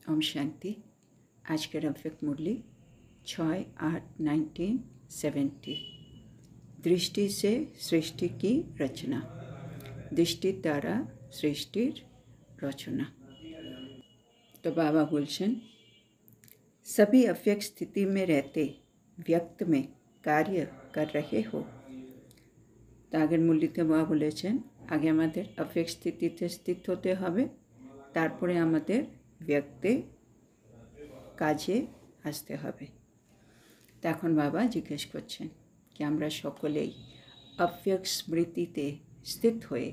ओम शांति। आज के रफिक मुरली 6/8/1970। दृष्टि से सृष्टि की रचना। दृष्टि द्वारा सृष्टिर रचना। तो बाबा बोलছেন, सभी अव्यक्त स्थिति में रहते व्यक्त में कार्य कर रहे हो। तो আগের মুরলিতে বাবা বলেছেন, আগে আমাদের अव्यक्त স্থিতিতে স্থিত হতে হবে, তারপরে আমাদের ব্যক্তে কাজে আসতে হবে। তো এখন বাবা জিজ্ঞেস করছেন কি আমরা সকলেই अव्यक्त স্মৃতিতে স্থিত হয়ে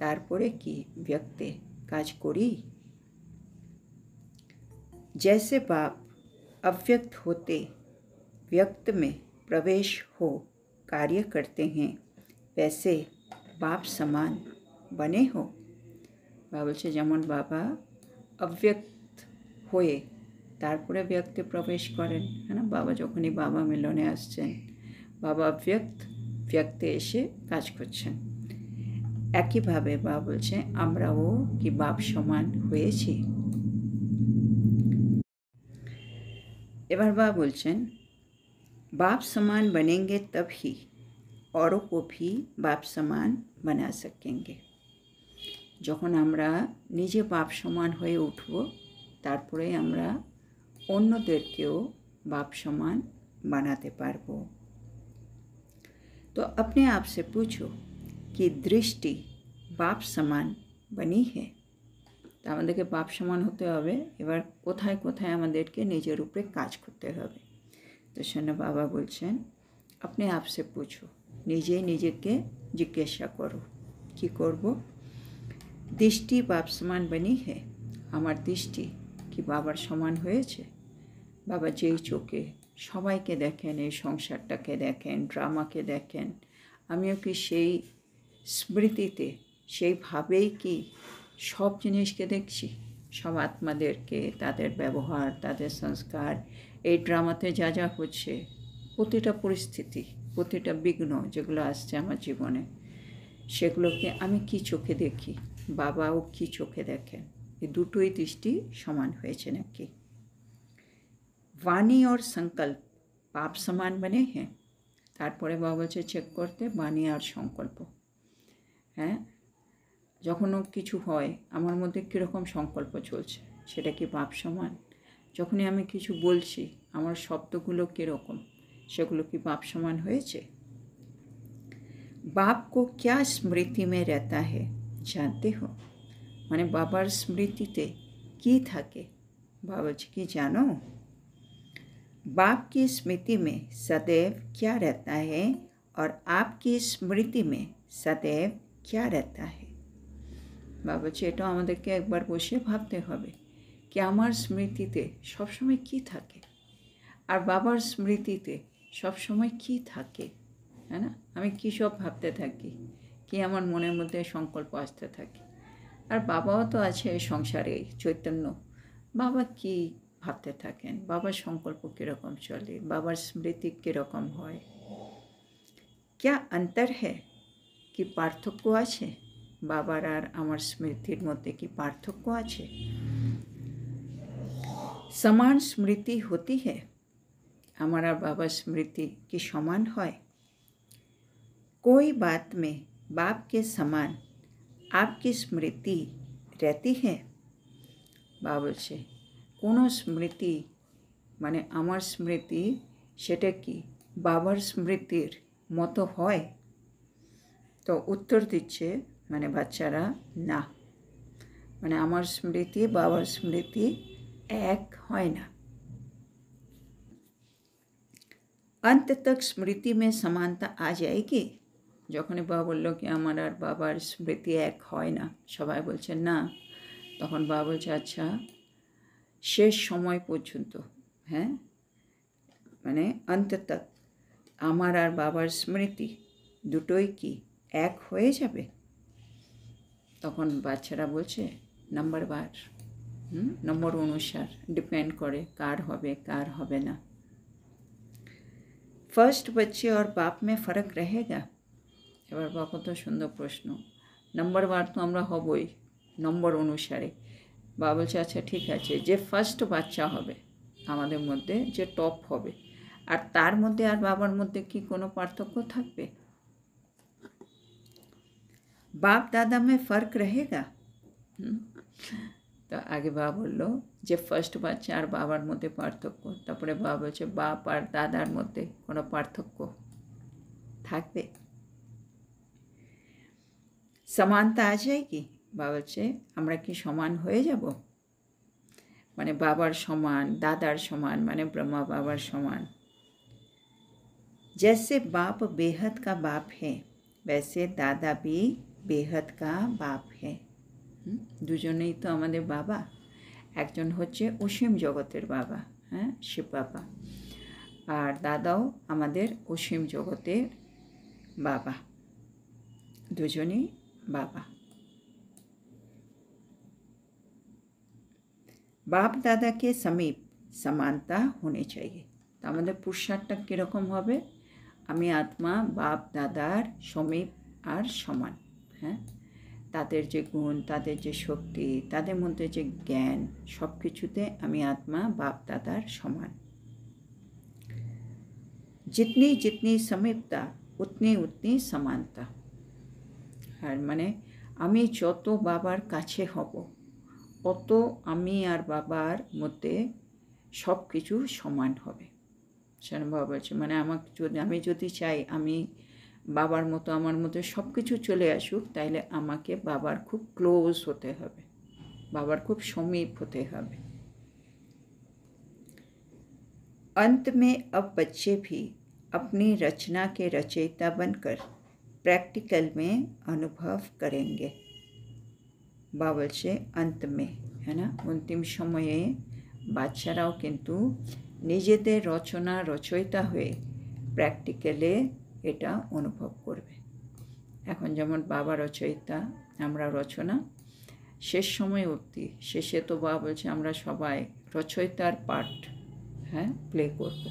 তারপরে কি ব্যক্তে কাজ করি? जैसे बाप अव्यक्त होते व्यक्त में प्रवेश हो कार्य करते हैं, वैसे बाप समान बने हो। बाबा बोलছে যেমন বাবা अव्यक्त হয়ে তারপরে ব্যক্তে প্রবেশ করেন, है ना। বাবা যখনই বাবা মিলনে আসছেন, বাবা ব্যক্তে এসে কাজ করছেন। একইভাবে বাবা বলছে আমরাও কি বাপ সমান হয়েছি। এবার বাবা বলছেন बाप समान बनेंगे तभी औरों को भी बाप समान बना सकेंगे। যখন আমরা নিজে বাপ সমান হয়ে উঠব, তারপরে আমরা অন্যদেরকেও बाप समान बनाते पारबो। तो अपने आप से पूछो कि दृष्टि बाप समान बनी है। तो আমাদেরকে বাপ সমান হতে হবে। এবার কোথায় কোথায় আমাদেরকে নিজের উপরে কাজ করতে হবে। তো সেখানে বাবা বলছেন अपने आप से पूछो, নিজেই নিজেকে জিজ্ঞাসা করো কি করব। দৃষ্টি বাপ সমান বনি হে, আমার দৃষ্টি কি বাবার সমান হয়েছে? বাবা যেই চোখে সবাইকে দেখেন, এই সংসারটাকে দেখেন, ড্রামাকে দেখেন, আমিও কি সেই স্মৃতিতে সেইভাবেই কি সব জিনিসকে দেখছি? সব আত্মাদেরকে, তাদের ব্যবহার, তাদের সংস্কার, এই ড্রামাতে যা যা হচ্ছে, প্রতিটা পরিস্থিতি, প্রতিটা বিঘ্ন যেগুলো আসছে আমার জীবনে, সেগুলোকে আমি কি চোখে দেখি, বাবাও কি চোখে দেখেন? এই দুটোই দৃষ্টি সমান হয়েছে নাকি? वाणी और संकल्प पाप समान बने हैं। তারপরে বাবা বলছে চেক করতে বাণী আর সংকল্প। হ্যাঁ, যখনও কিছু হয় আমার মধ্যে কীরকম সংকল্প চলছে, সেটা কি পাপ সমান? যখনই আমি কিছু বলছি আমার শব্দগুলো কীরকম, সেগুলো কি পাপ সমান হয়েছে? बाप को क्या स्मृति में रहता है जानते हो? মানে বাবার স্মৃতিতে কি থাকে? বাবা বলছে কি জানো? बाप की स्मृति में सदैव क्या रहता है और आपकी स्मृति में सदैव क्या रहता है? বাবা বলছে এটা আমাদেরকে একবার বসে ভাবতে হবে কি আমার স্মৃতিতে সবসময় কি থাকে আর বাবার স্মৃতিতে সবসময় কি থাকে, হ্যাঁ না। আমি কী সব ভাবতে থাকি, কি আমার মনের মধ্যে সংকল্প আসতে থাকে। আর বাবাও তো আছে এই সংসারে, চৈতন্য। বাবা কি ভাবতে থাকেন, বাবার সংকল্প কীরকম চলে, বাবার স্মৃতি কীরকম হয়। क्या अंतर है কি পার্থক্য আছে? বাবার আর আমার স্মৃতির মধ্যে কি পার্থক্য আছে? समान स्मृति होती है, আমার আর বাবার স্মৃতি কি সমান হয়? कोई बात में बाप के समान आपकी स्मृति रहती है? বাবা বলছে কোনো স্মৃতি মানে আমার স্মৃতি সেটা কি বাবার স্মৃতির মতো হয়? তো উত্তর দিচ্ছে মানে বাচ্চারা না, মানে আমার স্মৃতি বাবার স্মৃতি এক হয় না। अंत तक स्मृति में समानता आ जाएगी। যখনই বাবা বললো কি আমার আর বাবার স্মৃতি এক হয় না, সবাই বলছে না, তখন বাবা বলছে আচ্ছা শেষ সময় পর্যন্ত, হ্যাঁ, মানে অন্ত তক আমার আর বাবার স্মৃতি দুটোই কি এক হয়ে যাবে? তখন বাচ্চারা বলছে নাম্বার বার, নম্বর অনুসার ডিপেন্ড করে কার হবে কার হবে না। ফার্স্ট बच्चे और बाप में फ़र्क रहेगा। এবার বাবা কত সুন্দর প্রশ্ন। নম্বর বার তো আমরা হবই নম্বর অনুসারে, বাবা বলছে আচ্ছা ঠিক আছে, যে ফার্স্ট বাচ্চা হবে আমাদের মধ্যে, যে টপ হবে, আর তার মধ্যে আর বাবার মধ্যে কি কোনো পার্থক্য থাকবে? বাপ দাদা মে ফর্ক রহেগা? তো আগে বাবা বললো যে ফার্স্ট বাচ্চা আর বাবার মধ্যে পার্থক্য, তারপরে বাবা বলছে বাপ আর দাদার মধ্যে কোনো পার্থক্য থাকবে? সমানতা আ যায়গি? বাবা বলছে আমরা কি সমান হয়ে যাব? মানে বাবার সমান, দাদার সমান, মানে ব্রহ্মা বাবার সমান। जैसे बाप बेहद का बाप है वैसे दादा भी बेहद का बाप है। দুজনেই তো আমাদের বাবা। একজন হচ্ছে অসীম জগতের বাবা, হ্যাঁ, শিব বাবা, আর দাদাও আমাদের অসীম জগতের বাবা। দুজনেই বাবা। বাপ দাদাকে সমীপ সমানতা होनी चाहिए। তো আমাদের পুরুষার্থটা কীরকম হবে? আমি আত্মা বাপ দাদার সমীপ আর সমান, হ্যাঁ, তাদের যে গুণ, তাদের যে শক্তি, তাদের মধ্যে যে জ্ঞান, সব কিছুতে আমি আত্মা বাপ দাদার সমান। जितनी जितनी समीपता उतनी उतनी समानता। আর মানে আমি যত বাবার কাছে হব অত আমি আর বাবার মধ্যে সব কিছু সমান হবে। সেন বাবা বলছে মানে আমি যদি চাই আমি বাবার মতো আমার মধ্যে সব কিছু চলে আসুক, তাইলে আমাকে বাবার খুব ক্লোজ হতে হবে, বাবার খুব সমীপ হতে হবে। अंत में अब बच्चे भी अपनी रचना के रचयिता बनकर प्रैक्टिकल में अनुभव करेंगे। বাবা বলছে अंत में, है ना, অন্তিম সময়ে বাচ্চারাও কিন্তু নিজেদের রচনা রচয়িতা হয়ে প্র্যাকটিক্যালে এটা অনুভব করবে। এখন যেমন বাবা রচয়িতা, আমরা রচনা, শেষ সময় অবধি, শেষে তো বাবা বলছে আমরা সবাই রচয়িতার পার্ট, হ্যাঁ, প্লে করব।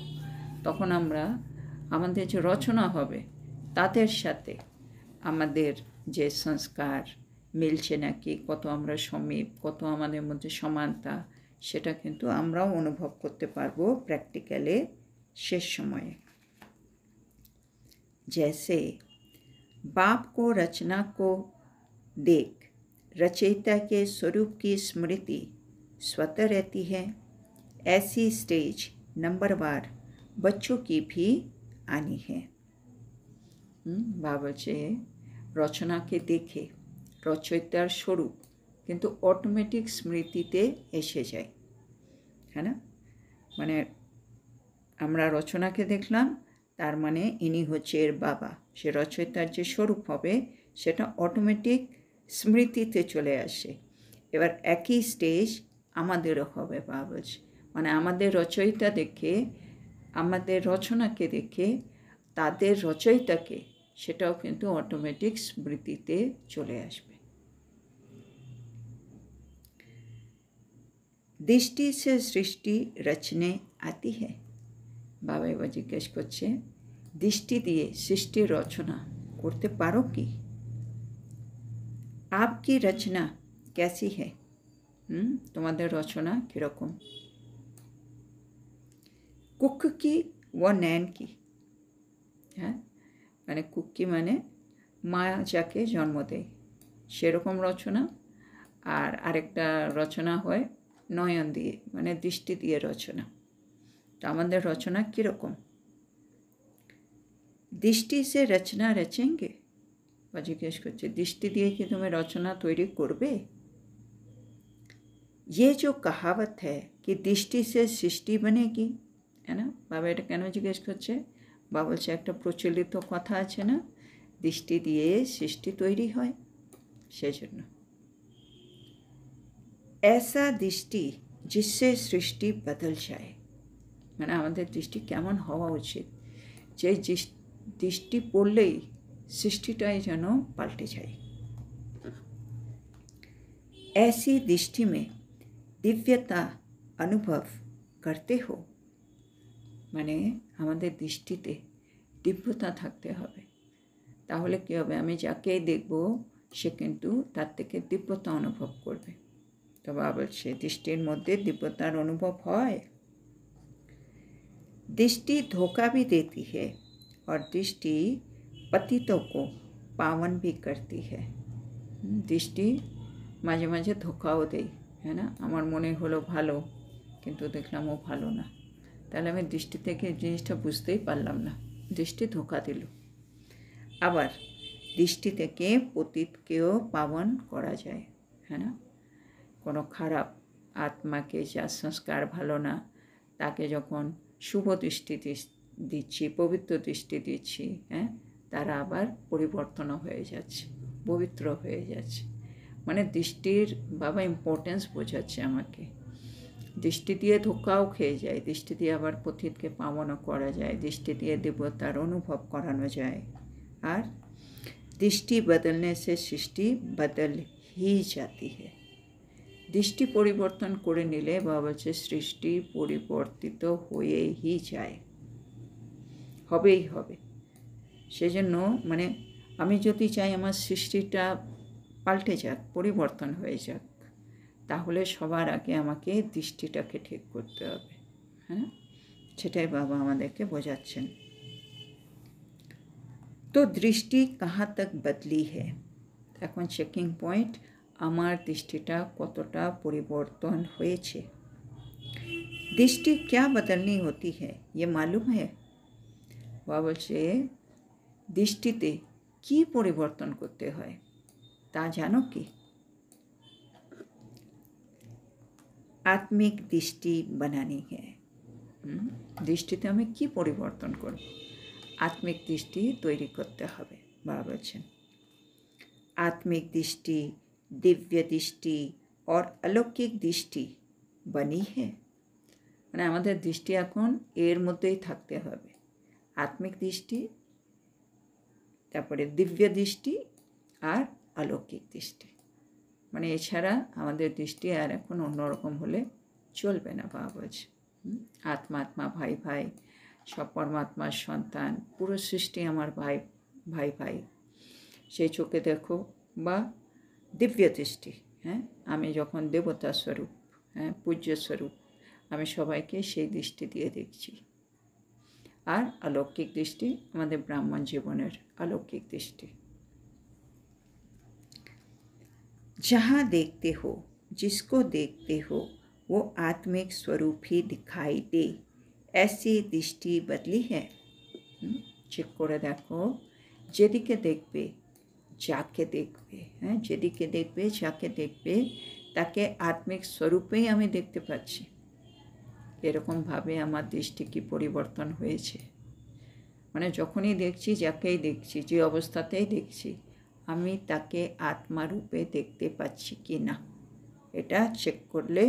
তখন আমরা আমাদের যে রচনা হবে তাদের সাথে আমাদের যে সংস্কার মিলছে নাকি, কত আমরা সমীপ, কত আমাদের মধ্যে সমানতা, সেটা কিন্তু আমরাও অনুভব করতে পারবো প্র্যাকটিক্যালে শেষ সময়ে। जैसे बाप को रचना को देख रचयिता के स्वरूप की स्मृति स्वतः रहती है, ऐसी स्टेज नंबरवार बच्चों की भी आनी है। बाबा बच्चे रचना के देखे রচয়িতার স্বরূপ কিন্তু অটোমেটিক স্মৃতিতে এসে যায়, হ্যাঁ না, মানে আমরা রচনাকে দেখলাম, তার মানে ইনি হচ্ছে এর বাবা, সে রচয়িতার যে স্বরূপ হবে সেটা অটোমেটিক স্মৃতিতে চলে আসে। এবার একই স্টেজ আমাদেরও হবে বাবা বলছে, মানে আমাদের রচয়িতা দেখে, আমাদের রচনাকে দেখে তাদের রচয়িতাকে, সেটাও কিন্তু অটোমেটিক স্মৃতিতে চলে আসবে। দৃষ্টি সে সৃষ্টি রচনে আতি है। বাবা এবার জিজ্ঞেস করছে দৃষ্টি দিয়ে সৃষ্টির রচনা করতে পারো কি? आपकी रचना कैसी है? তোমাদের রচনা কীরকম? কুক কি ও নয়ন কি, হ্যাঁ, মানে কুকি মানে মা যাকে জন্ম দেয় সেরকম রচনা, আর আরেকটা রচনা হয় নয়ন দিয়ে, মানে দৃষ্টি দিয়ে রচনা। তো আমাদের রচনা কীরকম? দৃষ্টি সে রচনা রচেঙ্গে, বা জিজ্ঞেস করছে দৃষ্টি দিয়ে কি তুমি রচনা তৈরি করবে? ये जो कहावत है कि दृष्टि से सृष्टि बनेगी, है ना, বাবা এটা কেন জিজ্ঞেস করছে? বাবা বলছে একটা প্রচলিত কথা আছে না, দৃষ্টি দিয়ে সৃষ্টি তৈরি হয়, সেই জন্য। ऐसा दृष्टि जिससे सृष्टि बदल जाए, মানে আমাদের দৃষ্টি কেমন হওয়া উচিত, যে দৃষ্টি পড়লেই সৃষ্টিটাই যেন পাল্টে যায়। ऐसी दृष्टि में दिव्यता अनुभव करते हो, মানে আমাদের দৃষ্টিতে দিব্যতা থাকতে হবে, তাহলে কী হবে, আমি যাকেই দেখব সে কিন্তু তার থেকে দিব্যতা অনুভব করবে। তো তো বাবা বলছে দৃষ্টির মধ্যে दिव्यतार अनुभव হয়। दृष्टि धोखा भी देती है और दृष्टि पतितों को पावन भी करती है। दृष्टि মাঝে মাঝে ধোকাও দেয়, है ना। আমার মনে হলো ভালো, কিন্তু দেখলাম ও ভালো না, তাহলে আমি দৃষ্টি থেকে জিনিসটা বুঝতেই পারলাম না, দৃষ্টি ধোকা দিল। আবার দৃষ্টি থেকে পতিতকেও পাবন করা যায়, है ना। কোনো খারাপ আত্মাকে যার সংস্কার ভালো না, তাকে যখন শুভ দৃষ্টি দিচ্ছি, পবিত্র দৃষ্টি দিচ্ছি, হ্যাঁ, তারা আবার পরিবর্তন হয়ে যাচ্ছে, পবিত্র হয়ে যাচ্ছে। মানে দৃষ্টির বাবা ইম্পর্টেন্স বোঝাচ্ছে আমাকে। দৃষ্টি দিয়ে ধোকাও খেয়ে যায়, দৃষ্টি দিয়ে আবার পথিতকে পাবনও করা যায়, দৃষ্টি দিয়ে দিব্যতার অনুভব করানো যায়। আর দৃষ্টি বদলने से সৃষ্টি বদল ही जाती है। দৃষ্টি পরিবর্তন করে নিলে বাবা বলছে সৃষ্টি পরিবর্তিত হয়েই যায়, হবেই হবে। সেজন্য মানে আমি যদি চাই আমার সৃষ্টিটা পাল্টে যাক, পরিবর্তন হয়ে যাক, তাহলে সবার আগে আমাকে দৃষ্টিটাকে ঠিক করতে হবে, হ্যাঁ। সেটাই বাবা আমাদেরকে বোঝাচ্ছেন। তো দৃষ্টি কাহা তক বদলি है। এখন চেকিং পয়েন্ট, আমার দৃষ্টিটা কতটা পরিবর্তন হয়েছে। দৃষ্টি क्या बदलनी होती है ये मालूम है। বাবা বলছে দৃষ্টিতে কি পরিবর্তন করতে হয় তা জানো কি। आत्मिक दृष्टि बनानी है। দৃষ্টিতে আমি কি পরিবর্তন করব, आत्मिक दृष्टि তৈরি করতে হবে। বাবা বলছেন आत्मिक दृष्टि, दिव्य दृष्टि और अलौकिक दृष्टि बनी है। মানে আমাদের দৃষ্টি এখন এর মধ্যেই থাকতে হবে, আত্মিক দৃষ্টি, তারপরে দিব্য দৃষ্টি আর অলৌকিক দৃষ্টি। মানে এছাড়া আমাদের দৃষ্টি আর এখন অন্যরকম হলে চলবে না। বাবা বলছে আত্মা আত্মা, ভাই ভাই, সব পরমাত্মার সন্তান, পুরো সৃষ্টি আমার ভাই ভাই ভাই, সেই চোখে দেখো। বা দিব্য দৃষ্টি, হ্যাঁ, আমি যখন দেবতা স্বরূপ, হ্যাঁ, পূজ্য স্বরূপ, আমি সবাইকে সেই দৃষ্টি দিয়ে দেখছি। আর অলৌকিক দৃষ্টি আমাদের ব্রাহ্মণ জীবনের अलौकिक दृष्टि। जहाँ देखते हो, जिसको देखते हो, वो आत्मिक स्वरूप ही दिखाई दे, ऐसी दृष्टि बदली है। चेक করে দেখো, যেদিকে দেখবে যাকে দেখবে, হ্যাঁ, যেদিকে দেখবে যাকে দেখবে তাকে আত্মিক স্বরূপেই আমি দেখতে পাচ্ছি। এরকমভাবে আমার দৃষ্টি কি পরিবর্তন হয়েছে। মানে যখনই দেখছি, যাকেই দেখছি, যে অবস্থাতেই দেখছি, আমি তাকে আত্মারূপে দেখতে পাচ্ছি কি না, এটা চেক করলে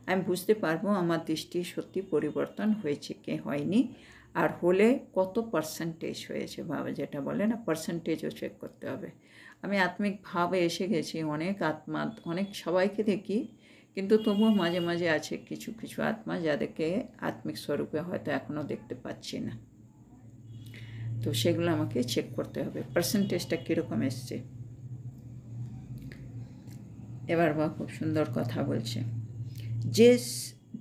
আমি বুঝতে পারবো আমার দৃষ্টি সত্যি পরিবর্তন হয়েছে কি হয়নি, আর হলে কত পার্সেন্টেজ হয়েছে। বাবা যেটা বলে না, পার্সেন্টেজও চেক করতে হবে। আমি আত্মিকভাবে এসে গেছি, অনেক আত্মা, অনেক সবাইকে দেখি, কিন্তু তবুও মাঝে মাঝে আছে কিছু কিছু আত্মা যাদেরকে আত্মিক স্বরূপে হয়তো এখনও দেখতে পাচ্ছি না। তো সেগুলো আমাকে চেক করতে হবে, পার্সেন্টেজটা কীরকম এসছে। এবার বা খুব সুন্দর কথা বলছে, जिस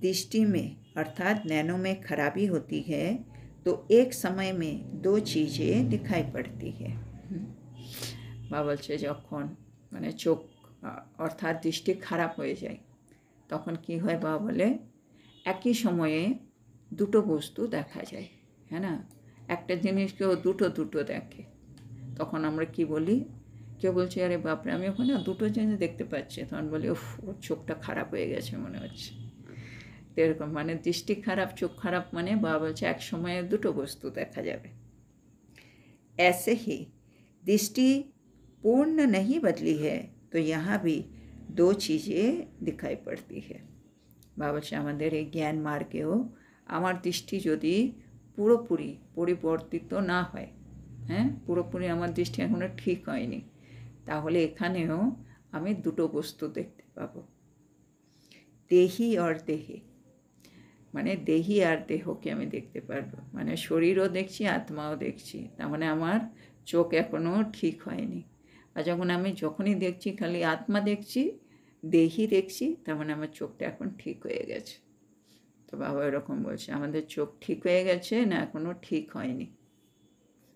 दृष्टि में अर्थात नैनो में खराबी होती है तो एक समय में दो चीज़ें दिखाई पड़ती है। বা বলছে যখন মানে চোখ অর্থাৎ দৃষ্টি খারাপ হয়ে যায় তখন কি হয়, বা বলে একই সময়ে দুটো বস্তু দেখা যায়, হ্যাঁ না। একটা জিনিস কেউ দুটো দুটো দেখে, তখন আমরা কি বলি, কেউ বলছে আরে বাপরে আমি ওখানে দুটো জিনিস দেখতে পাচ্ছি, তখন বলি উফ ওর চোখটা খারাপ হয়ে গেছে মনে হচ্ছে। তো এরকম মানে দৃষ্টি খারাপ, চোখ খারাপ, মানে বাবা বলছে এক সময়ে দুটো বস্তু দেখা যাবে। ऐसे ही दृष्टि पूर्ण नहीं बदली है तो यहाँ भी दो चीज़ें दिखाई पड़ती है। বাবা বলছে আমাদের এই জ্ঞান মার্গেও আমার দৃষ্টি যদি পুরোপুরি পরিবর্তিত না হয়, হ্যাঁ, পুরোপুরি আমার দৃষ্টি এখনও ঠিক হয়নি, তাহলে এখানেও আমি দুটো বস্তু দেখতে পাবো, দেহি আর দেহে। মানে দেহি আর দেহকে আমি দেখতে পারবো, মানে শরীরও দেখছি আত্মাও দেখছি, তার মানে আমার চোখ এখনও ঠিক হয়নি। আর যখন আমি যখনই দেখছি খালি আত্মা দেখছি, দেহি দেখছি, তার মানে আমার চোখটা এখন ঠিক হয়ে গেছে। তো বাবা এরকম বলছে, আমাদের চোখ ঠিক হয়ে গেছে না এখনও ঠিক হয়নি।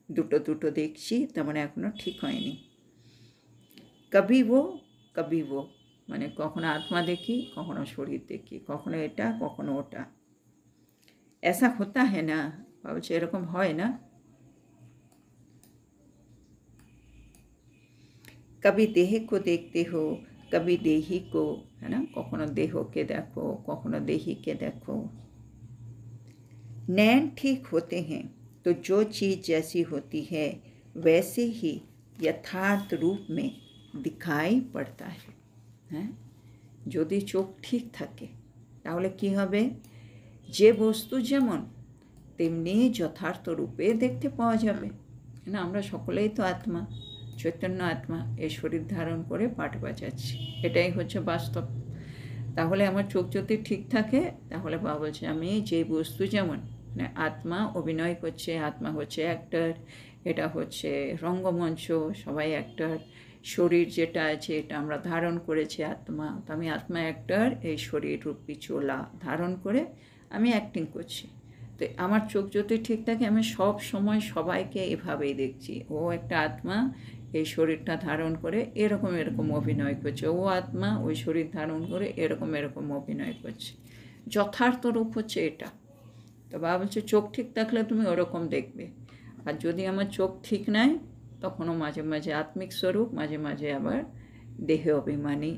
দুটো দুটো দেখছি, তার মানে এখনও ঠিক হয়নি। কবি वो মানে কখনো আত্মা দেখি, কখনো শরীর দেখি, কখনো এটা কখনো ওটা। ऐसा होता है ना, বলছে এরকম হয় না। कभी देह को देखते हो, कभी देही को, है ना, कखनो देहके देखो, कखनो देही के देखो। नैन ठीक होते हैं तो जो चीज़ जैसी होती है वैसे ही यथार्थ रूप में दिखाई पड़ता है। হ্যাঁ, যদি চোখ ঠিক থাকে তাহলে কি হবে, যে বস্তু যেমন তেমনি যথার্থ রূপে দেখতে পাওয়া যাবে। না, আমরা সকলেই তো আত্মা, চৈতন্য আত্মা, এই শরীর ধারণ করে পাঠ বাজাচ্ছি, এটাই হচ্ছে বাস্তব। তাহলে আমার চোখ যদি ঠিক থাকে তাহলে বাবা বলছে আমি যে বস্তু যেমন, মানে আত্মা অভিনয় করছে, আত্মা হচ্ছে অ্যাক্টর, এটা হচ্ছে রঙ্গমঞ্চ, সবাই অ্যাক্টর। শরীর যেটা আছে এটা আমরা ধারণ করেছি আত্মা, তো আমি আত্মা অ্যাক্টর, এই শরীর রূপী চোলা ধারণ করে আমি অ্যাক্টিং করছি। তো আমার চোখ যদি ঠিক থাকে আমি সব সময় সবাইকে এভাবেই দেখছি, ও একটা আত্মা এই শরীরটা ধারণ করে এরকম এরকম অভিনয় করছে, ও আত্মা ওই শরীর ধারণ করে এরকম এরকম অভিনয় করছে। যথার্থ রূপ হচ্ছে এটা। তো বাবা বলছে চোখ ঠিক থাকলে তুমি ওরকম দেখবে, আর যদি আমার চোখ ঠিক নাই তখনও মাঝে মাঝে আত্মিক স্বরূপ, মাঝে মাঝে আবার দেহে অভিমানী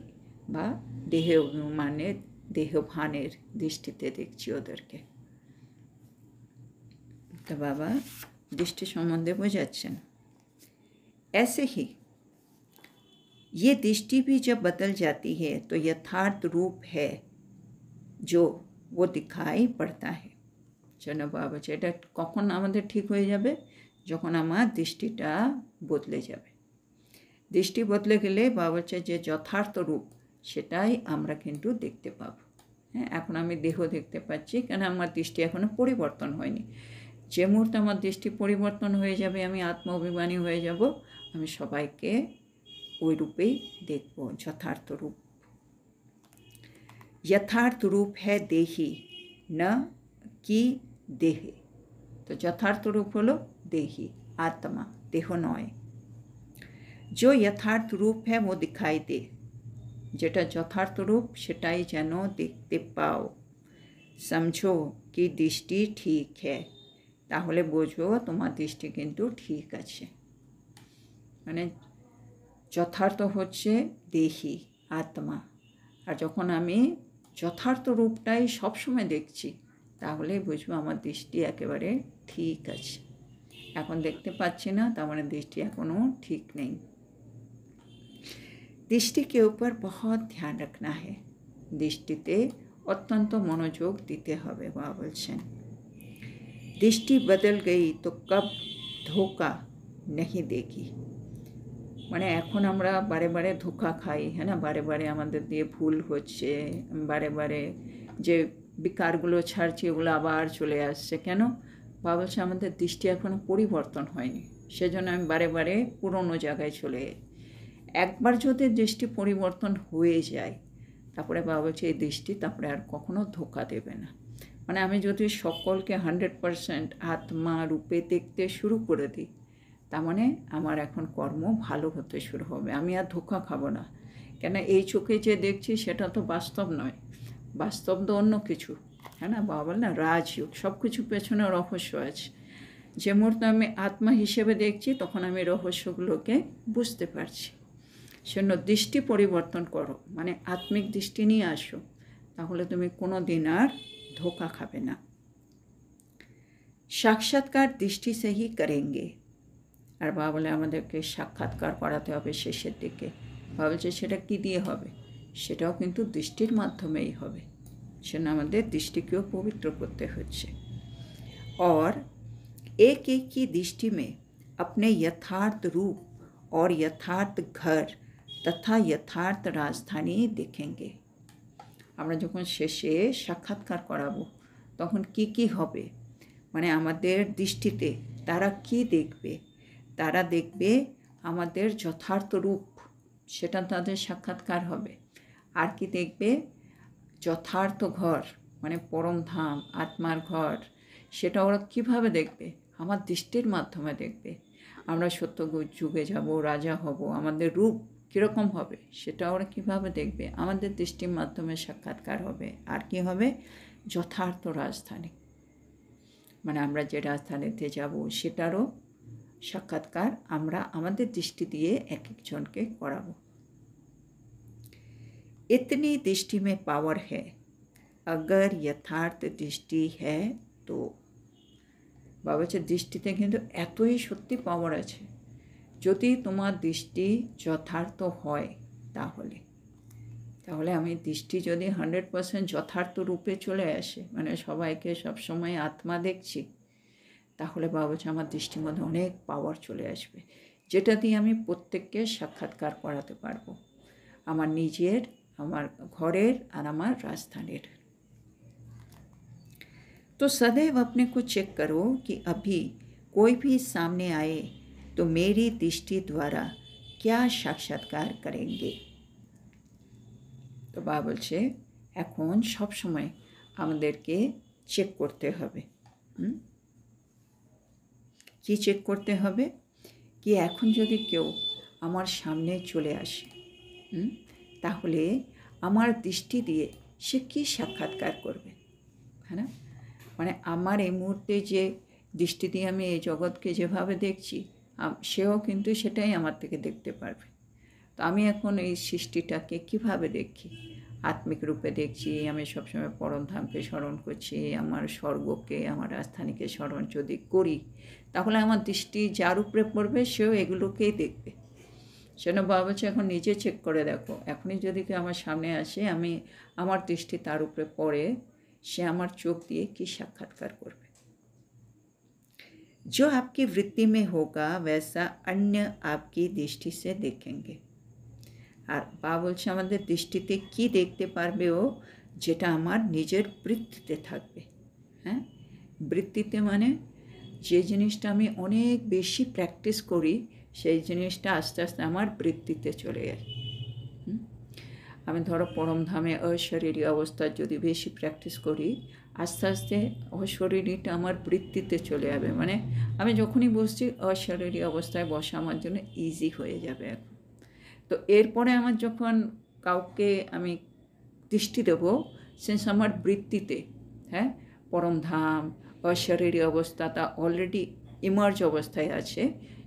বা দেহে অভিমানের দেহভানের দৃষ্টিতে দেখছি ওদেরকে। তো বাবা दृष्टि संबंधे বোঝাচ্ছেন। ऐसे ही ये दृष्टि भी जब बदल जाती है तो यथार्थ रूप है जो वो दिखाई पड़ता है। যেন বাবা বলছে এটা কখন আমাদের ঠিক হয়ে যাবে, যখন আমার দৃষ্টিটা বদলে যাবে। দৃষ্টি বদলে গেলে বাবা বলছে যে যথার্থ রূপ সেটাই আমরা কিন্তু দেখতে পাবো। হ্যাঁ, এখন আমি দেহ দেখতে পাচ্ছি কেন, আমার দৃষ্টি এখনও পরিবর্তন হয়নি। যে মুহূর্তে আমার দৃষ্টি পরিবর্তন হয়ে যাবে, আমি আত্ম অভিমানী হয়ে যাব, আমি সবাইকে ওই রূপেই দেখব, যথার্থ রূপ। यथार्थ रूप है देही न कि देहे। तो যথার্থ রূপ হলো দেহি, আত্মা, দেহ নয়। जो यथार्थ रूप है वो दिखाई दे, যেটা যথার্থ রূপ সেটাই যেন দেখতে পাও। समझो कि दृष्टि ठीक है, তাহলে বোঝো তোমার দৃষ্টি কিন্তু ঠিক আছে। মানে যথার্থ হচ্ছে দেহি, আত্মা, আর যখন আমি যথার্থ রূপটাই সবসময় দেখছি তাহলে বুঝবো আমার দৃষ্টি একেবারে ঠিক আছে। এখন দেখতে পাচ্ছি না, তার মানে দৃষ্টি এখনও ঠিক নেই। दृष्टि के ऊपर बहुत ध्यान रखना है, দৃষ্টিতে অত্যন্ত মনোযোগ দিতে হবে। বাবা বলছেন दृष्टि बदल गई तो कब धोखा नहीं देगी। মানে এখন আমরা বারে বারে ধোঁকা খাই, হ্যাঁ না, বারে বারে আমাদের দিয়ে ভুল হচ্ছে, বারে বারে যে বিকারগুলো ছাড়ছি ওগুলো আবার চলে আসছে। কেন? বাবা বলছে আমাদের দৃষ্টি এখনও পরিবর্তন হয়নি, সেজন্য আমি বারে বারে পুরনো জায়গায় চলে যাই। একবার যদি দৃষ্টি পরিবর্তন হয়ে যায় তারপরে বাবা বলছে এই দৃষ্টি তারপরে আর কখনো ধোঁকা দেবে না। মানে আমি যদি সকলকে 100% আত্মা রূপে দেখতে শুরু করে দিই, তার মানে আমার এখন কর্ম ভালো হতে শুরু হবে, আমি আর ধোঁকা খাবো না। কেন, এই চোখে যে দেখছি সেটা তো বাস্তব নয়, বাস্তব তো অন্য কিছু। হ্যাঁ না, বাবা বল না রাজযোগ, সব কিছু পেছনে রহস্য আছে। যে মুহূর্তে আমি আত্মা হিসেবে দেখছি তখন আমি রহস্যগুলোকে বুঝতে পারছি। সেজন্য দৃষ্টি পরিবর্তন করো, মানে আত্মিক দৃষ্টি নিয়ে আসো, তাহলে তুমি কোনো দিন আর ধোঁকা খাবে না। সাক্ষাৎকার দৃষ্টি से ही करेंगे। আর বাবা বলে আমাদেরকে সাক্ষাৎকার করাতে হবে শেষের দিকে। বাবা বলছে সেটা কী দিয়ে হবে, সেটাও কিন্তু দৃষ্টির মাধ্যমেই হবে। সেজন্য আমাদের দৃষ্টিকেও পবিত্র করতে হচ্ছে। और एक एक की दृष्टि में अपने यथार्थ रूप और यथार्थ घर तथा यथार्थ राजधानी देखेंगे। আমরা যখন শেষে সাক্ষাৎকার করাবো তখন কি কি হবে, মানে আমাদের দৃষ্টিতে তারা কি দেখবে, তারা দেখবে আমাদের যথার্থ রূপ, সেটা তাদের সাক্ষাৎকার হবে। আর কি দেখবে, যথার্থ ঘর মানে পরম ধাম, আত্মার ঘর, সেটা ওরা কীভাবে দেখবে? আমার দৃষ্টির মাধ্যমে দেখবে। আমরা সত্য যুগে যাব, রাজা হব, আমাদের রূপ কীরকম হবে সেটা ওরা কীভাবে দেখবে? আমাদের দৃষ্টির মাধ্যমে সাক্ষাৎকার হবে। আর কি হবে? যথার্থ রাজধানী, মানে আমরা যে রাজধানীতে যাব সেটারও সাক্ষাৎকার আমরা আমাদের দৃষ্টি দিয়ে এক একজনকে করাবো। इतनी दृष्टि में पावर है, अगर यथार्थ दृष्टि है तो। বাবা হচ্ছে দৃষ্টিতে কিন্তু এতই সত্যি পাওয়ার আছে, যদি তোমার দৃষ্টি যথার্থ হয় তাহলে। তাহলে আমি দৃষ্টি যদি 100% যথার্থ রূপে চলে আসে, মানে সবাইকে সবসময় আত্মা দেখছি, তাহলে বাবা হচ্ছে আমার দৃষ্টির মধ্যে অনেক পাওয়ার চলে আসবে, যেটা দিয়ে আমি প্রত্যেককে সাক্ষাৎকার করাতে পারবো, আমার নিজের, আমার ঘরের আর আমার রাজধানীর। तो सदैव अपने को चेक करो कि अभी कोई भी सामने आए तो मेरी दृष्टि द्वारा क्या साक्षात्कार करेंगे। তো বাবা বলছে এখন সব সময় আমাদেরকে চেক করতে হবে। কি চেক করতে হবে? কি এখন যদি কেউ আমার সামনে চলে আসে, তাহলে আমার দৃষ্টি দিয়ে সে কী সাক্ষাৎকার করবে, হ্যাঁ না? মানে আমার এই মুহূর্তে যে দৃষ্টি দিয়ে আমি এই জগৎকে যেভাবে দেখছি, সেও কিন্তু সেটাই আমার থেকে দেখতে পারবে। তো আমি এখন এই সৃষ্টিটাকে কিভাবে দেখি? আত্মিক রূপে দেখছি, আমি সবসময় পরমধামকে স্মরণ করছি, আমার স্বর্গকে, আমার রাজধানীকে স্মরণ যদি করি, তাহলে আমার দৃষ্টি যার উপরে পড়বে সেও এগুলোকেই দেখবে। সেজন্য বাবা বলছে এখন নিজে চেক করে দেখো, এখনই যদি কেউ আমার সামনে আসে, আমি আমার দৃষ্টি তার উপরে পড়ে, সে আমার চোখ দিয়ে কি সাক্ষাৎকার করবে। जो आपकी वृत्ति में होगा वैसा अन्य आपकी दृष्टि से देखेंगे। আর বাবা বলছে আমাদের দৃষ্টিতে কি দেখতে পারবে ও, যেটা আমার নিজের বৃত্তিতে থাকবে। হ্যাঁ, বৃত্তিতে মানে যে জিনিসটা আমি অনেক বেশি প্র্যাকটিস করি, সেই জিনিসটা আস্তে আস্তে আমার বৃত্তিতে চলে যায়। আমি ধরো পরমধামে অশরীরী অবস্থায় যদি বেশি প্র্যাকটিস করি, আস্তে আস্তে অশরীরীটা আমার বৃত্তিতে চলে যাবে। মানে আমি যখনই বসছি, অশরীরী অবস্থায় বসা আমার জন্য ইজি হয়ে যাবে এখন। তো এরপরে আমার যখন কাউকে আমি দৃষ্টি দেবো, সেন্স আমার বৃত্তিতে, হ্যাঁ, পরমধাম অশরীরী অবস্থা তা অলরেডি ইমার্জ অবস্থায় আছে,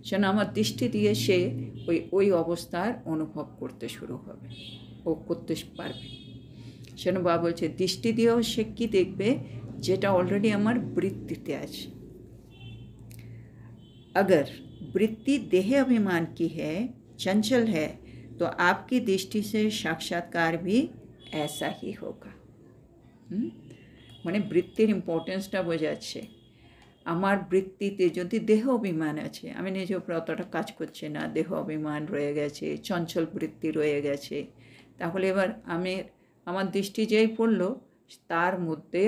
সেন আমার দৃষ্টি দিয়ে সে ওই অবস্থার অনুভব করতে শুরু হবে, ও করতে পারবে। সেন বাবা বলছে দৃষ্টি দিয়েও সে কী দেখবে, যেটা অলরেডি আমার বৃত্তিতে আছে। अगर वृत्ति देह अभिमान की है, चंचल है, तो आपकी दृष्टि से साक्षात्कार भी ऐसा ही होगा। মানে বৃত্তির ইম্পর্টেন্সটা বোঝাচ্ছে। আমার বৃত্তিতে যদি দেহ অভিমান আছে, আমি নিজের উপর অতটা কাজ করছি না, দেহ অভিমান রয়ে গেছে, চঞ্চল বৃত্তি রয়ে গেছে, তাহলে এবার আমার দৃষ্টি যেই পড়লো, তার মধ্যে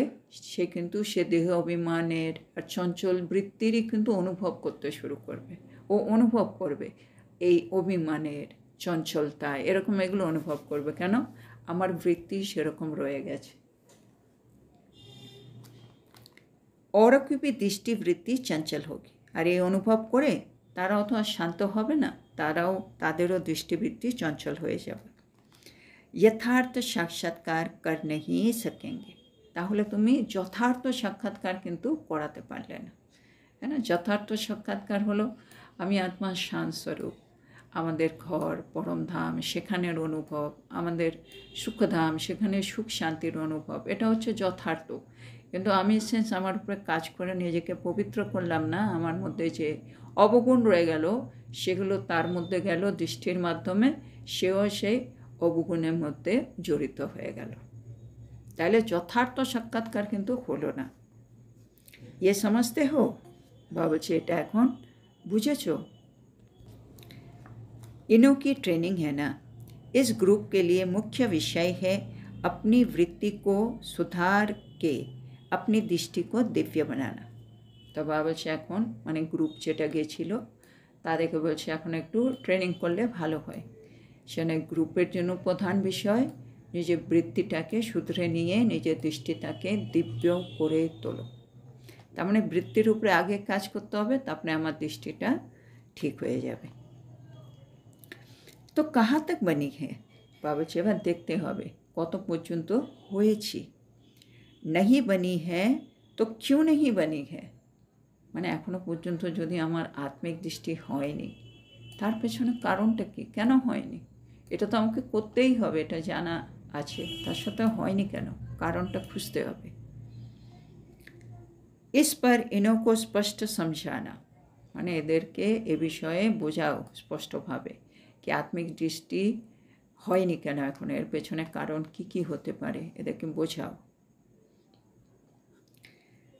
সে কিন্তু সে দেহ অভিমানের আর চঞ্চল বৃত্তিরই কিন্তু অনুভব করতে শুরু করবে। ও অনুভব করবে এই অভিমানের, চঞ্চলতা, এরকম এগুলো অনুভব করবে। কেন? আমার বৃত্তি সেরকম রয়ে গেছে। और की भी दृष्टि वृत्ति चंचल होगी, আর এই অনুভব করে তারাও তো আর শান্ত হবে না, তাদেরও দৃষ্টিবৃত্তি চঞ্চল হয়ে যাবে। यथार्थ साक्षात्कार कर नहीं सकेंगे, তাহলে তুমি যথার্থ সাক্ষাৎকার কিন্তু করাতে পারলে না, হ্যাঁ না? যথার্থ সাক্ষাৎকার হলো আমি আত্মার শান্তস্বরূপ, আমাদের ঘর পরমধাম, সেখানের অনুভব, আমাদের সুখধাম, সেখানে সুখ শান্তির অনুভব, এটা হচ্ছে যথার্থ। কিন্তু আমি সেন্স আমার উপরে কাজ করে নিজেকে পবিত্র করলাম না, আমার মধ্যে যে অবগুণ রয়ে গেল সেগুলো তার মধ্যে গেল দৃষ্টির মাধ্যমে, সেও সেই অবগুণের মধ্যে জড়িত হয়ে গেল। তাহলে যথার্থ সাক্ষাৎকার কিন্তু হলো না। ये समझते हो? বাবা বলছে এটা এখন বুঝেছ? इनों की ट्रेनिंग है ना, इस ग्रुप के लिए मुख्य विषय है अपनी वृत्ति को सुधार के अपनी दृष्टि को दिव्य बनाना। তো বাবা বলছে এখন মানে গ্রুপ যেটা গেছিল তাদেরকে বলছে এখন একটু ট্রেনিং করলে ভালো হয়। সেখানে গ্রুপের জন্য প্রধান বিষয় নিজের বৃত্তিটাকে শুধরে নিয়ে নিজের দৃষ্টিটাকে দিব্য করে তোলো। তার মানে বৃত্তির উপরে আগে কাজ করতে হবে, তারপরে আমার দৃষ্টিটা ঠিক হয়ে যাবে। তো কাহা তক বনি হ্যাঁ, বাবা বলছে এবার দেখতে হবে কত পর্যন্ত হয়েছি। नहीं बनी है तो क्यों नहीं बनी है, মানে এখনো পর্যন্ত যদি আমার আত্মিক দৃষ্টি হয়নি, তার পেছনে কারণটা কি, কেন হয়নি? এটা তো আমাকে করতেই হবে, এটা জানা আছে, তার সাথে হয়নি কেন, কারণটা খুঁজতে হবে। इस पर इन्हों को स्पष्ट समझाना, মানে এদেরকে এ বিষয়ে বোঝাও স্পষ্টভাবে কি আত্মিক দৃষ্টি হয়নি কেন এখন, এর পেছনে কারণ কি কি হতে পারে, এদেরকে বোঝাও।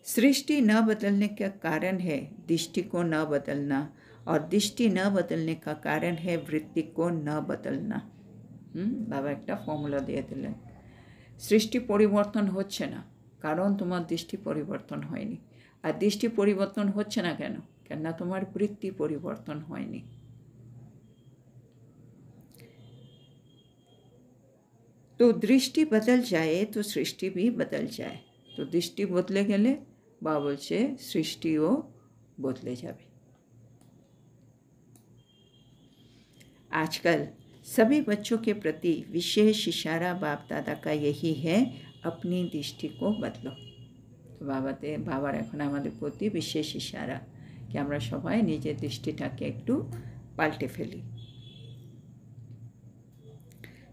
सृष्टि न बदलने का कारण है दृष्टि को न बदलना, और दृष्टि न बदलने का कारण है वृत्ति को न बदलना। बाबा एक फर्मुला दिए दिलें, सृष्टि परिवर्तन होच्छे ना कारण तुम्हार दृष्टि परिवर्तन हयनि, और दृष्टि परिवर्तन होच्छे ना केन, केन तुम्हार वृत्ति परिवर्तन हयनि। तो दृष्टि बदल जाए तो सृष्टि भी बदल जाए, तो दृष्टि बदले गेले बाबा बोलছে सृष्टिও बदले जाবে। आजकल सभी बच्चों के प्रति विशेष इशारा बाप दादा का यही है, अपनी दृष्टि को बदलो। तो बाबार এখন আমাদের প্রতি বিশেষ ইশারা কি আমরা সবাই নিজের দৃষ্টিটাকে একটু পাল্টে ফেলি।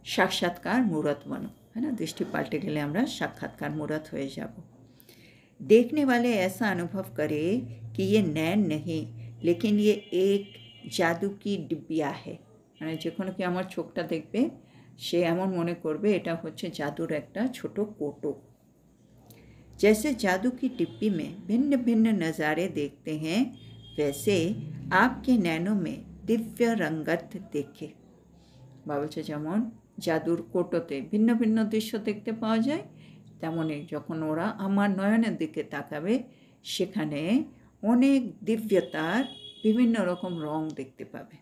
साक्षात्कार मूर्त बनो, है ना, दृष्टि पाल्टे गले আমরা साक्षात्कार मूर्त হয়ে যাব। देखने वाले ऐसा अनुभव करे कि ये नैन नहीं लेकिन ये एक जादू की डिब्बिया है, মানে যে কোনো কি আমার চোখটা দেখবে সে এমন মনে করবে এটা হচ্ছে জাদুর একটা ছোট কৌটো। जैसे जादू की डिब्बी में भिन्न भिन्न नज़ारे देखते हैं, वैसे आपके नैनों में दिव्य रंगत देखे। बाबा বলছে যেমন জাদুর কোটোতে ভিন্ন ভিন্ন দৃশ্য দেখতে পাওয়া যায়, তেমনি যখন ওরা আমার নয়নের দিকে তাকাবে সেখানে অনেক দিব্যতার বিভিন্ন রকম রং দেখতে পাবে।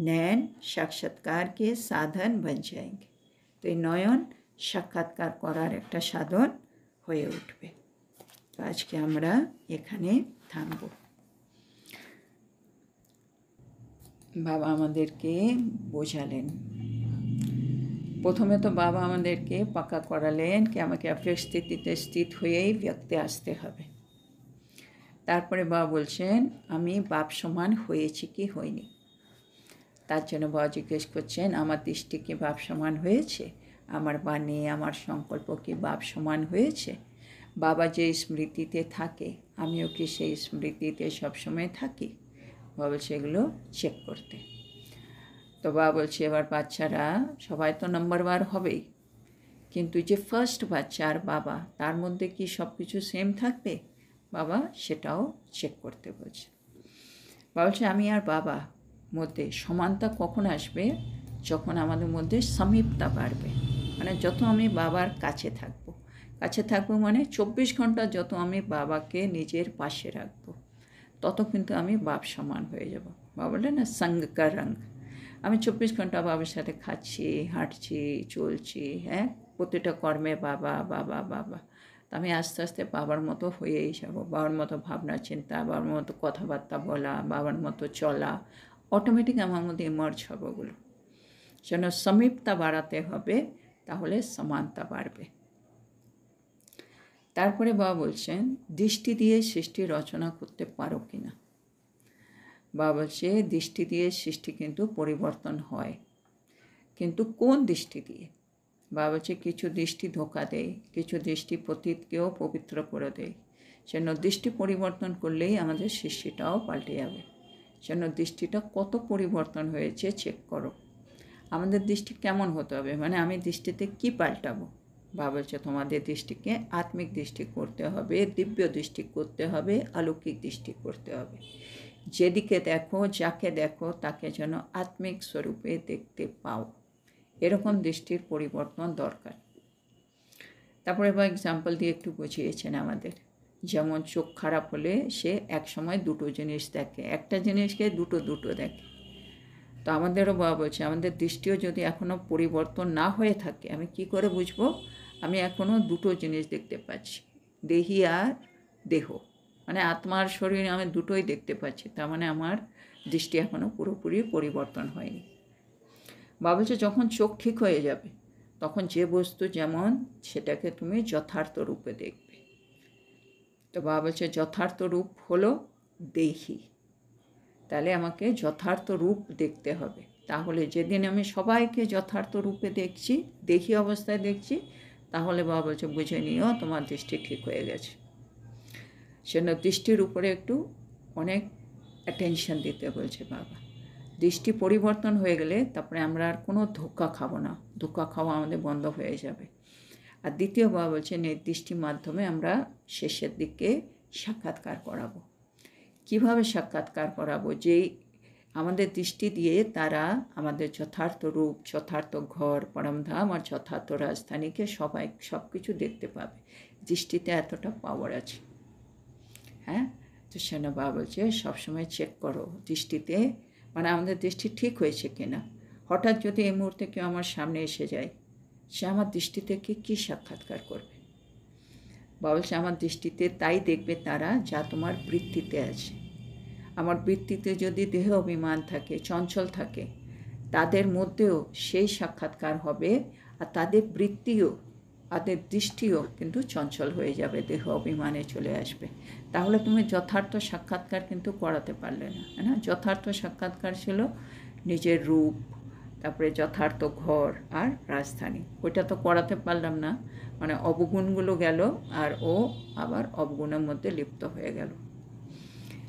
नैन साक्षात्कार के साधन बन जाएंगे, तो এই নয়ন সাক্ষাৎকার করার একটা সাধন হয়ে উঠবে। তো আজকে আমরা এখানে থামব। বাবা আমাদেরকে বোঝালেন, প্রথমে তো বাবা আমাদেরকে পাকা করালেন কি আমাকে আপেক্ষ স্থিতিতে স্থিত হয়েই ব্যক্তে আসতে হবে। তারপরে বাবা বলছেন আমি বাপ সমান হয়েছি কি হইনি, তার জন্য বাবা জিজ্ঞেস করছেন আমার দৃষ্টি কি বাপ সমান হয়েছে, আমার বাণী আমার সংকল্প কি বাপ সমান হয়েছে, বাবা যে স্মৃতিতে থাকে আমিও কি সেই স্মৃতিতে সবসময় থাকি। বাবা বলছে এগুলো চেক করতে। তো বাবা বলছে এবার বাচ্চারা সবাই তো নাম্বার ওয়ান হবেই, কিন্তু যে ফার্স্ট বাচ্চা আর বাবা তার মধ্যে কি সব কিছু সেম থাকবে, বাবা সেটাও চেক করতে বলছে। বাবা বলছে আমি আর বাবা মধ্যে সমানতা কখন আসবে, যখন আমাদের মধ্যে সমীপতা বাড়বে, মানে যত আমি বাবার কাছে থাকবো মানে 24 ঘন্টা যত আমি বাবাকে নিজের পাশে রাখবো তত কিন্তু আমি বাপ সমান হয়ে যাব। বাবা বলে না সঙ্গ কা রঙ, আমি 24 ঘন্টা বাবার সাথে খাচ্ছি হাঁটছি চলছি, হ্যাঁ প্রতিটা কর্মে বাবা বাবা বাবা, তো আমি আস্তে আস্তে বাবার মতো হয়েই যাব, বাবার মতো ভাবনা চিন্তা, বাবার মতো কথাবার্তা বলা, বাবার মতো চলা অটোমেটিক আমার মধ্যে ইমার্জ হবে। ওগুলো যেন সমীপতা বাড়াতে হবে, তাহলে সমানতা বাড়বে। তারপরে বাবা বলছেন দৃষ্টি দিয়ে সৃষ্টি রচনা করতে পারো কি না। বাবা বলছে দৃষ্টি দিয়ে সৃষ্টি কিন্তু পরিবর্তন হয়, কিন্তু কোন দৃষ্টি দিয়ে। বাবা বলছে কিছু দৃষ্টি ধোঁকা দেয়, কিছু দৃষ্টি পতিতকেও পবিত্র করে দেয়, যেন দৃষ্টি পরিবর্তন করলেই আমাদের সৃষ্টিটাও পাল্টে যাবে। যেন দৃষ্টিটা কত পরিবর্তন হয়েছে চেক করো। আমাদের দৃষ্টি কেমন হতে হবে, মানে আমি দৃষ্টিতে কি পাল্টাবো। বাবা বলছে তোমাদের দৃষ্টিকে আত্মিক দৃষ্টি করতে হবে, দিব্য দৃষ্টি করতে হবে, অলৌকিক দৃষ্টি করতে হবে। যেদিকে দেখো যাকে দেখো তাকে যেন আত্মিক স্বরূপে দেখতে পাও, এরকম দৃষ্টির পরিবর্তন দরকার। তারপরে বা এক্সাম্পল দিয়ে একটু বুঝিয়েছেন আমাদের, যেমন চোখ খারাপ হলে সে এক সময় দুটো জিনিস দেখে, একটা জিনিসকে দুটো দেখে। তো আমাদেরও বাবা বলছে আমাদের দৃষ্টিও যদি এখনও পরিবর্তন না হয়ে থাকে, আমি কি করে বুঝবো? আমি এখনও দুটো জিনিস দেখতে পাচ্ছি, দেহি আর দেহ, মানে আত্মা আর শরীর, আমি দুটোই দেখতে পাচ্ছি। তার মানে আমার দৃষ্টি এখনও পুরোপুরি পরিবর্তন হয়নি। বাবা বলছে যখন চোখ ঠিক হয়ে যাবে তখন যে বস্তু যেমন সেটাকে তুমি যথার্থ রূপে দেখবে। তো বাবা বলছে যথার্থ রূপ হলো দেহি, তাহলে আমাকে যথার্থ রূপ দেখতে হবে। তাহলে যেদিন আমি সবাইকে যথার্থ রূপে দেখছি, দেহি অবস্থায় দেখছি, তাহলে বাবা বলছে বুঝে নিও তোমার দৃষ্টি ঠিক হয়ে গেছে। সেজন্য দৃষ্টির উপরে একটু অনেক অ্যাটেনশন দিতে বলছে বাবা। দৃষ্টি পরিবর্তন হয়ে গেলে তারপরে আমরা আর কোনো ধোঁকা খাবো না, ধোঁকা খাওয়া আমাদের বন্ধ হয়ে যাবে। আর দ্বিতীয় বাবা বলছে নির্দৃষ্টির মাধ্যমে আমরা শেষের দিকে সাক্ষাৎকার করাবো। কিভাবে সাক্ষাৎকার করাবো? যেই আমাদের দৃষ্টি দিয়ে তারা আমাদের যথার্থ রূপ, যথার্থ ঘর, পরমধাম আর যথার্থ রাজধানীকে সবাই সব কিছু দেখতে পাবে। দৃষ্টিতে এতটা পাওয়ার আছে। হ্যাঁ, তো সেনা বাবা বলছে সবসময় চেক করো দৃষ্টিতে, মানে আমাদের দৃষ্টি ঠিক হয়েছে কিনা। হঠাৎ যদি এই মুহূর্তে কেউ আমার সামনে এসে যায়, সে আমার দৃষ্টি থেকে কী সাক্ষাৎকার করবে? বাবা বলছে আমার দৃষ্টিতে তাই দেখবে তারা যা তোমার বৃত্তিতে আছে। আমার বৃত্তিতে যদি দেহ অভিমান থাকে, চঞ্চল থাকে, তাদের মধ্যেও সেই সাক্ষাৎকার হবে। আর তাদের বৃত্তিও, তাদের দৃষ্টিও কিন্তু চঞ্চল হয়ে যাবে, দেহ অভিমানে চলে আসবে। তাহলে তুমি যথার্থ সাক্ষাৎকার কিন্তু করাতে পারলে না, না? যথার্থ সাক্ষাৎকার ছিল নিজের রূপ, তারপরে যথার্থ ঘর আর রাজধানী, ওইটা তো করাতে পারলাম না। মানে অবগুণগুলো গেল আর ও আবার অবগুণের মধ্যে লিপ্ত হয়ে গেল।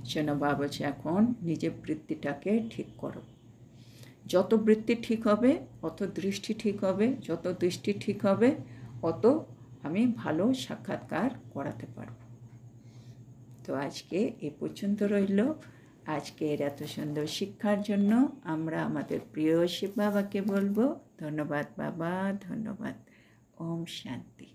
সেজন্য বাবা বলছে এখন নিজের বৃত্তিটাকে ঠিক করো। যত বৃত্তি ঠিক হবে অত দৃষ্টি ঠিক হবে, যত দৃষ্টি ঠিক হবে অত আমি ভালো সাক্ষাৎকার করাতে পারব। তো আজকে এ পর্যন্ত রইল। আজকের এত সুন্দর শিক্ষার জন্য আমরা আমাদের প্রিয় শিব বাবাকে বলবো ধন্যবাদ বাবা, ধন্যবাদ। ওম শান্তি।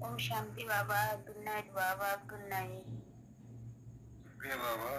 ओम शांति बाबा, गुड नाइट बाबा, गुड नाइट। बाबा,